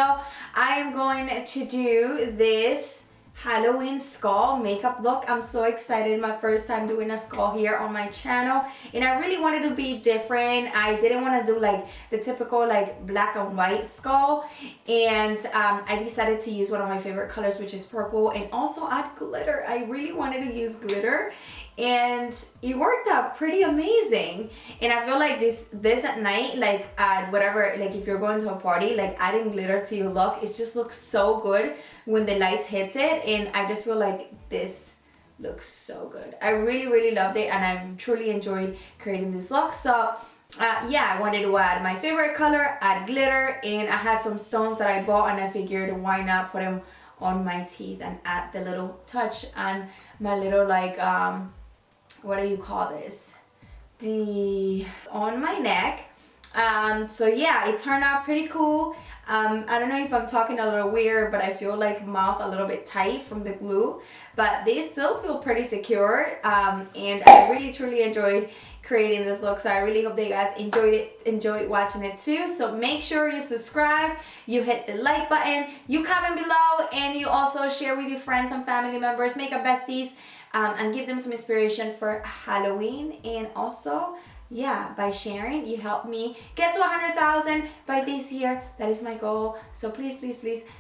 video, I am going to do this Halloween skull makeup look. I'm so excited. My first time doing a skull here on my channel, and I really wanted to be different. I didn't want to do like the typical like black and white skull, and I decided to use one of my favorite colors, which is purple, and also add glitter. I really wanted to use glitter, and it worked out pretty amazing. And I feel like this at night, like at whatever, like if you're going to a party, like adding glitter to your look, it just looks so good when the lights hits it. And I just feel like this looks so good. I really loved it, and I truly enjoyed creating this look. So yeah, I wanted to add my favorite color, add glitter, and I had some stones that I bought, and I figured why not put them on my teeth and add the little touch and my little like what do you call this, on my neck. So yeah, it turned out pretty cool. I don't know if I'm talking a little weird, but I feel like mouth a little bit tight from the glue, but they still feel pretty secure. And I really truly enjoyed creating this look, so I really hope that you guys enjoyed watching it too. So make sure you subscribe, you hit the like button, you comment below, and you also share with your friends and family members, makeup besties, and give them some inspiration for Halloween. And also, yeah, by sharing, you help me get to 100,000 by this year. That is my goal. So please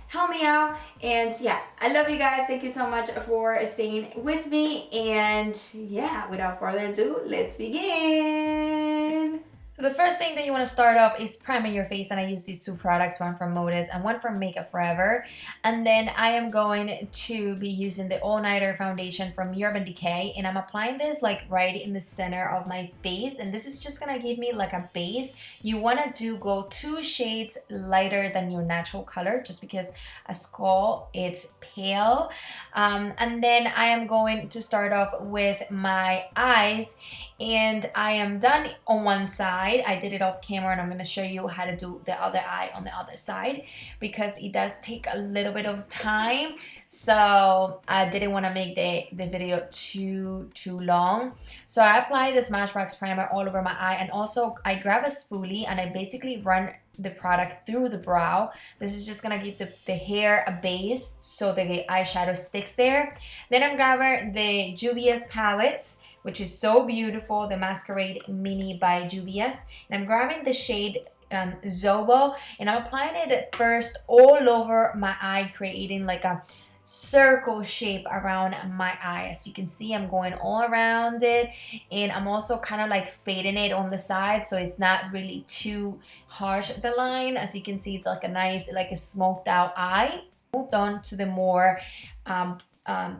help me out. And yeah, I love you guys. Thank you so much for staying with me. And yeah, without further ado, let's begin. So the first thing that you want to start off is priming your face, and I use these two products, one from Modus and one from Makeup Forever. And then I am going to be using the All Nighter foundation from Urban Decay, and I'm applying this like right in the center of my face, and this is just gonna give me like a base. You want to go 2 shades lighter than your natural color, just because a skull, it's pale. And then I am going to start off with my eyes, and I am done on one side. I did it off camera, and I'm going to show you how to do the other eye on the other side, because it does take a little bit of time, so I didn't want to make the video too long. So I apply the Smashbox primer all over my eye, and also I grab a spoolie and I basically run the product through the brow. This is just gonna give the hair a base so the eyeshadow sticks there. Then I'm grabbing the Juvia's palette, which is so beautiful, the Masquerade Mini by Juvia's, and I'm grabbing the shade Zobo, and I'm applying it first all over my eye, creating like a circle shape around my eye. As you can see, I'm going all around it, and I'm also kind of like fading it on the side, so it's not really too harsh, the line. As you can see, it's like a nice, like a smoked out eye. Moved on to the more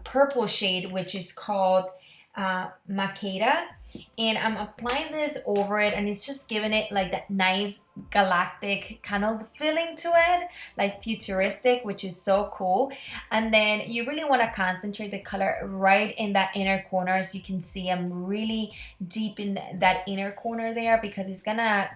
purple shade, which is called Makeda, and I'm applying this over it, and it's just giving it like that nice galactic kind of feeling to it, like futuristic, which is so cool. And then you really want to concentrate the color right in that inner corner. As you can see, I'm really deep in that inner corner there, because it's gonna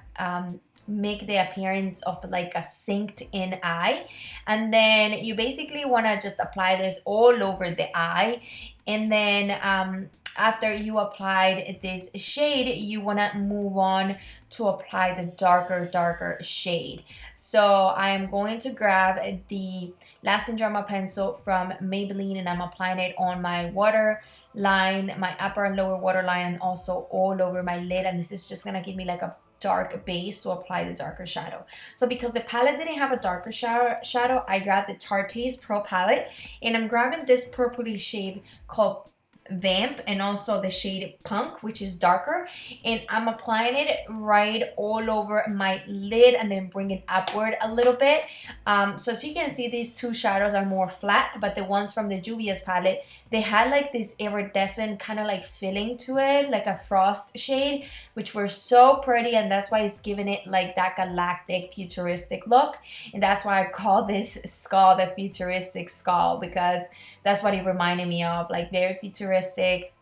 make the appearance of like a synced in eye. And then you basically want to just apply this all over the eye, and then after you applied this shade, you want to move on to apply the darker shade. So I am going to grab the Lasting Drama pencil from Maybelline, and I'm applying it on my waterline, my upper and lower waterline, and also all over my lid. And this is just going to give me like a dark base to apply the darker shadow. So because the palette didn't have a darker shadow, I grabbed the Tarte Pro Palette, and I'm grabbing this purpley shade called Vamp, and also the shade Punk, which is darker, and I'm applying it right all over my lid, and then bring it upward a little bit. So as you can see, these two shadows are more flat, but the ones from the Juvia's palette, they had like this iridescent kind of like filling to it, like a frost shade, which were so pretty, and that's why it's giving it like that galactic futuristic look. And that's why I call this skull the futuristic skull, because that's what it reminded me of, like very futuristic.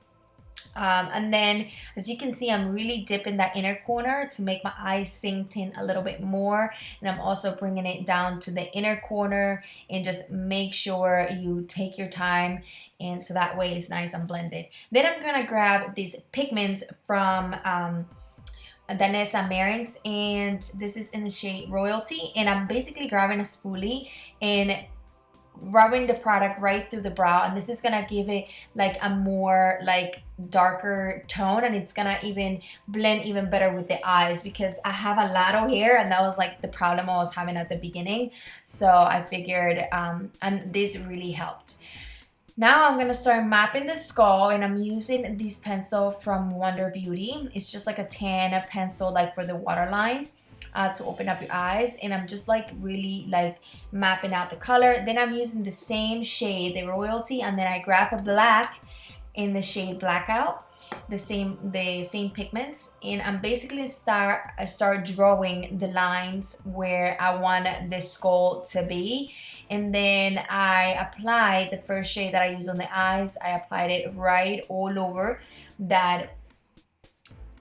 And then as you can see, I'm really dipping that inner corner to make my eyes sink in a little bit more, and I'm also bringing it down to the inner corner, and just make sure you take your time, and so that way it's nice and blended. Then I'm gonna grab these pigments from Danessa Merings, and this is in the shade Royalty. And I'm basically grabbing a spoolie and rubbing the product right through the brow, and this is gonna give it like a more like darker tone, and it's gonna even blend even better with the eyes, because I have a lot of hair and that was like the problem I was having at the beginning. So I figured and this really helped. Now I'm gonna start mapping the skull, and I'm using this pencil from Wonder Beauty. It's just like a tan pencil, like for the waterline, to open up your eyes. And I'm just like really like mapping out the color. Then I'm using the same shade, the Royalty, and then I grab a black in the shade Blackout, the same pigments, and I'm basically start drawing the lines where I want the skull to be. And then I apply the first shade that I use on the eyes. I applied it right all over that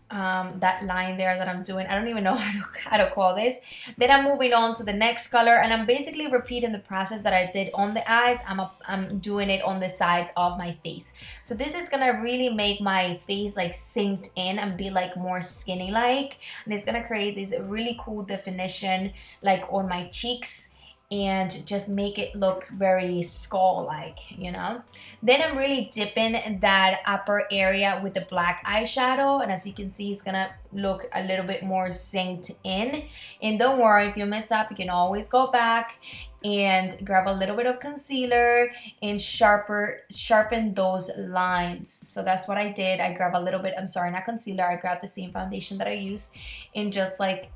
that line there that I'm doing. I don't even know how to call this. Then I'm moving on to the next color, and I'm basically repeating the process that I did on the eyes. I'm doing it on the sides of my face. So this is gonna really make my face like synced in and be like more skinny like, and it's gonna create this really cool definition like on my cheeks and just make it look very skull-like, you know. Then I'm really dipping that upper area with the black eyeshadow, and as you can see, it's gonna look a little bit more synced in. And don't worry, if you mess up, you can always go back and grab a little bit of concealer and sharpen those lines. So that's what I did. I grabbed a little bit, I'm sorry, not concealer, I grabbed the same foundation that I used and just like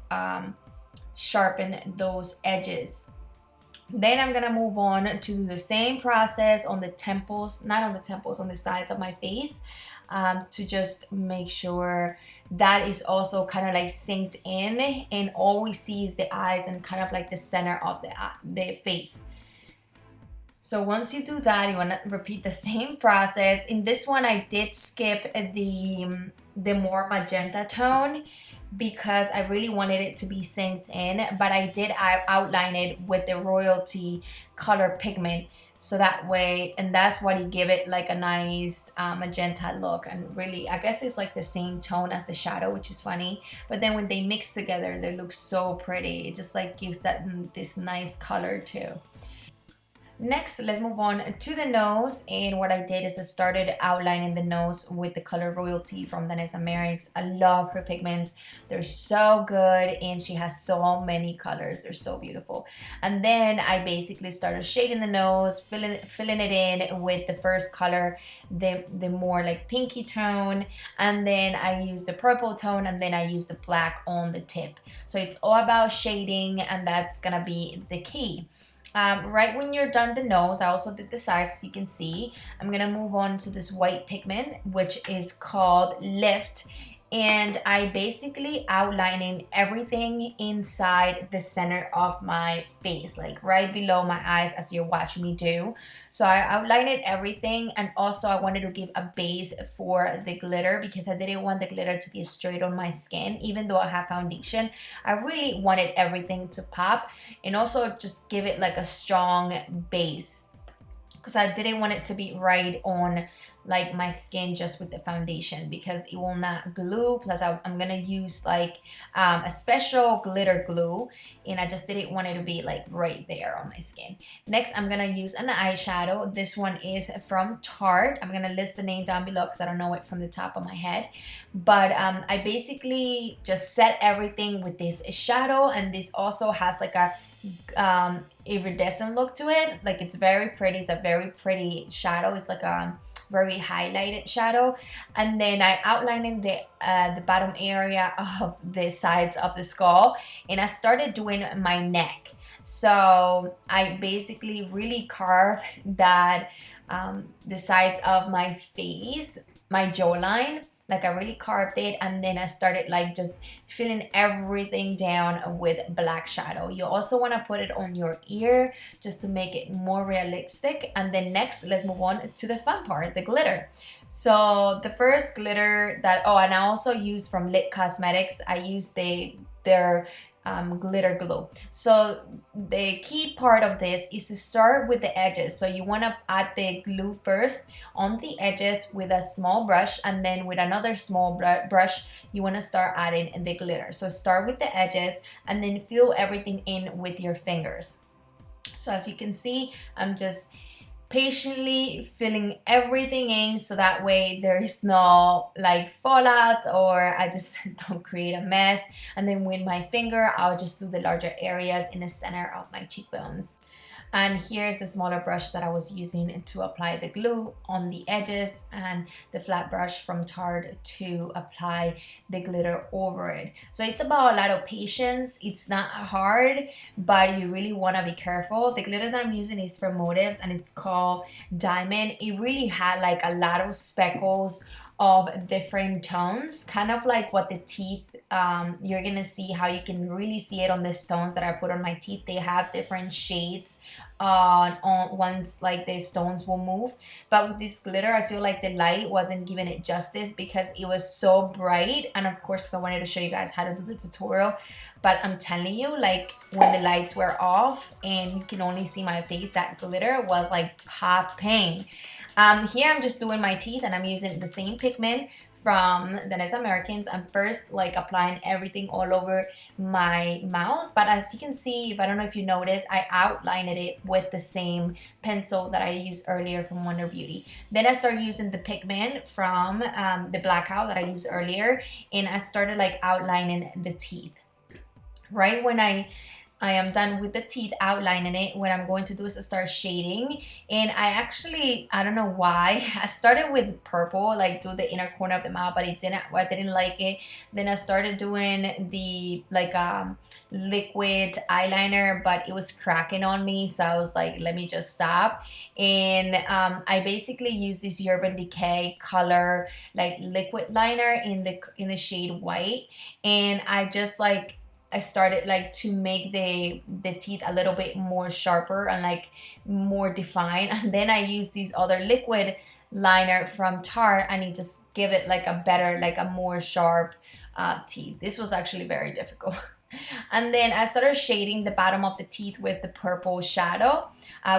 sharpen those edges. Then I'm gonna move on to do the same process on the temples, not on the temples, on the sides of my face, to just make sure that is also kind of like synced in, and all we see is the eyes and kind of like the center of the face. So once you do that, you want to repeat the same process. In this one, I did skip the more magenta tone, because I really wanted it to be synced in, but I did outline it with the Royalty color pigment, so that way, and that's what it give it like a nice magenta look. And really, I guess it's like the same tone as the shadow, which is funny, but then when they mix together, they look so pretty. It just like gives that this nice color too. Next, let's move on to the nose, and what I did is I started outlining the nose with the color Royalty from Danessa Merings. I love her pigments. They're so good, and she has so many colors. They're so beautiful. And then I basically started shading the nose, filling it in with the first color, the more like pinky tone, and then I used the purple tone, and then I used the black on the tip. So it's all about shading, and that's gonna be the key. Right when you're done the nose, I also did the sides, as you can see. I'm gonna move on to this white pigment, which is called Lift, and I basically outlining everything inside the center of my face, like right below my eyes, as you're watching me do. So I outlined everything, and also I wanted to give a base for the glitter, because I didn't want the glitter to be straight on my skin. Even though I have foundation, I really wanted everything to pop, and also just give it like a strong base, because I didn't want it to be right on like my skin just with the foundation, because it will not glue. Plus I'm gonna use like a special glitter glue, and I just didn't want it to be like right there on my skin. Next, I'm gonna use an eyeshadow. This one is from Tarte. I'm gonna list the name down below because I don't know it from the top of my head, but I basically just set everything with this shadow, and this also has like a iridescent look to it. Like, it's very pretty. It's a very pretty shadow. It's like a very highlighted shadow. And then I outlined in the bottom area of the sides of the skull, and I started doing my neck. So I basically really carved that the sides of my face, my jawline. Like, I really carved it, and then I started like just filling everything down with black shadow. You also want to put it on your ear just to make it more realistic. And then next, let's move on to the fun part, the glitter. So the first glitter that, oh, and I also use from Lit Cosmetics. I use their glitter glue. So the key part of this is to start with the edges. So you want to add the glue first on the edges with a small brush, and then with another small brush you want to start adding the glitter. So start with the edges and then fill everything in with your fingers. So as you can see, I'm just patiently filling everything in, so that way there is no like fallout, or I just don't create a mess. And then with my finger, I'll just do the larger areas in the center of my cheekbones. And here's the smaller brush that I was using to apply the glue on the edges, and the flat brush from Tarte to apply the glitter over it. So it's about a lot of patience. It's not hard, but you really want to be careful. The glitter that I'm using is from Motives, and it's called Diamond. It really had like a lot of speckles of different tones, kind of like what the teeth, you're gonna see how you can really see it on the stones that I put on my teeth. They have different shades on once like the stones will move. But with this glitter, I feel like the light wasn't giving it justice because it was so bright. And of course, I wanted to show you guys how to do the tutorial, but I'm telling you, like when the lights were off and you can only see my face, that glitter was like popping. Here I'm just doing my teeth, and I'm using the same pigment from Danessa Americans. I'm first like applying everything all over my mouth, but as you can see, if I don't know if you noticed, I outlined it with the same pencil that I used earlier from Wonder Beauty. Then I started using the pigment from the Blackout that I used earlier, and I started like outlining the teeth. Right when I am done with the teeth outlining it, what I'm going to do is to start shading. And I don't know why, I started with purple, like do the inner corner of the mouth, but I didn't like it. Then I started doing the like liquid eyeliner, but it was cracking on me, so I was like, let me just stop. And I basically used this Urban Decay color like liquid liner in the shade white, and I started like to make the teeth a little bit more sharper and like more defined. And then I used this other liquid liner from Tarte, and it just give it like a better, like a more sharp teeth. This was actually very difficult. And then I started shading the bottom of the teeth with the purple shadow.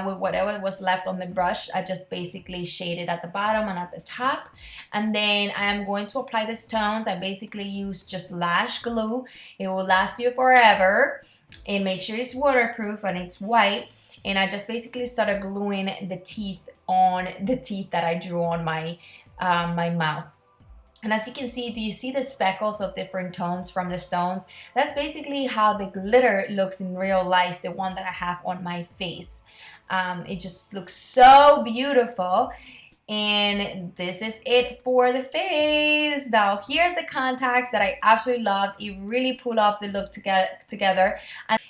With whatever was left on the brush, I just basically shaded at the bottom and at the top. And then I am going to apply the stones. I basically use just lash glue. It will last you forever. And make sure it's waterproof and it's white. And I just basically started gluing the teeth on the teeth that I drew on my my mouth. And as you can see, do you see the speckles of different tones from the stones? That's basically how the glitter looks in real life, the one that I have on my face. It just looks so beautiful. And this is it for the face. Now here's the contacts that I absolutely loved. It really pulled off the look together.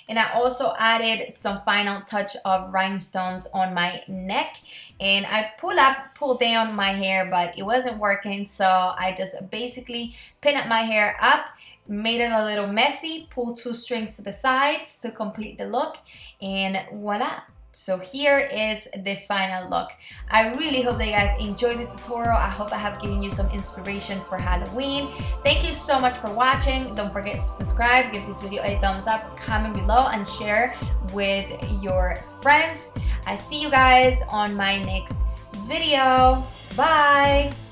And I also added some final touch of rhinestones on my neck. And I pulled down my hair, but it wasn't working. So I just basically pinned my hair up, made it a little messy, pulled 2 strings to the sides to complete the look, and voila. So here is the final look. I really hope that you guys enjoyed this tutorial. I hope I have given you some inspiration for Halloween. Thank you so much for watching. Don't forget to subscribe, give this video a thumbs up, comment below, and share with your friends. I see you guys on my next video. Bye!